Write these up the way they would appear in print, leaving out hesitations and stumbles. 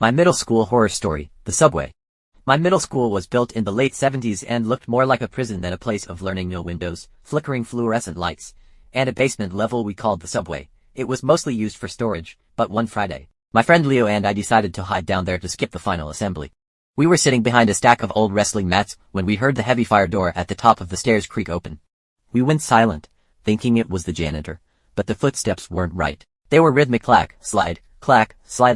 My middle school horror story, the subway. My middle school was built in the late 70s and looked more like a prison than a place of learning. No windows, flickering fluorescent lights, and a basement level we called the subway. It was mostly used for storage, but one Friday, my friend Leo and I decided to hide down there to skip the final assembly. We were sitting behind a stack of old wrestling mats when we heard the heavy fire door at the top of the stairs creak open. We went silent, thinking it was the janitor, but the footsteps weren't right. They were rhythmic clack, slide,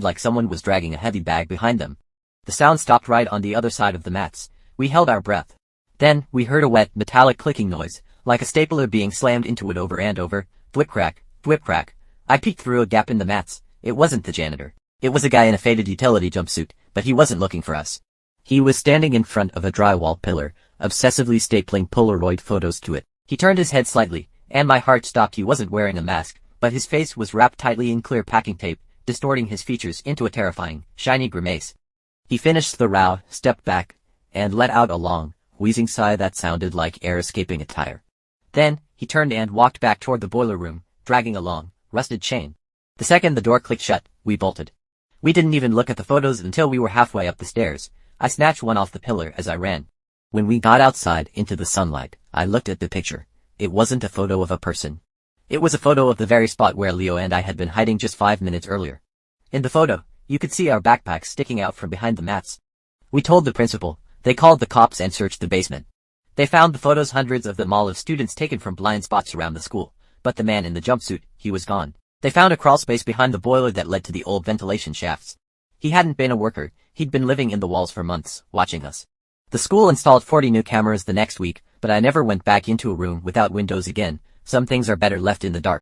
like someone was dragging a heavy bag behind them. The sound stopped right on the other side of the mats. We held our breath. Then, we heard a wet, metallic clicking noise, like a stapler being slammed into it over and over. Thwip crack, thwip crack. I peeked through a gap in the mats. It wasn't the janitor. It was a guy in a faded utility jumpsuit, but he wasn't looking for us. He was standing in front of a drywall pillar, obsessively stapling Polaroid photos to it. He turned his head slightly, and my heart stopped. He wasn't wearing a mask, but his face was wrapped tightly in clear packing tape, distorting his features into a terrifying, shiny grimace. He finished the row, stepped back, and let out a long, wheezing sigh that sounded like air escaping a tire. Then, he turned and walked back toward the boiler room, dragging a long, rusted chain. The second the door clicked shut, we bolted. We didn't even look at the photos until we were halfway up the stairs. I snatched one off the pillar as I ran. When we got outside into the sunlight, I looked at the picture. It wasn't a photo of a person. It was a photo of the very spot where Leo and I had been hiding just 5 minutes earlier. In the photo, you could see our backpacks sticking out from behind the mats. We told the principal. They called the cops and searched the basement. They found the photos, hundreds of them, all of students taken from blind spots around the school. But the man in the jumpsuit, he was gone. They found a crawl space behind the boiler that led to the old ventilation shafts. He hadn't been a worker. He'd been living in the walls for months, watching us. The school installed 40 new cameras the next week, but I never went back into a room without windows again. Some things are better left in the dark.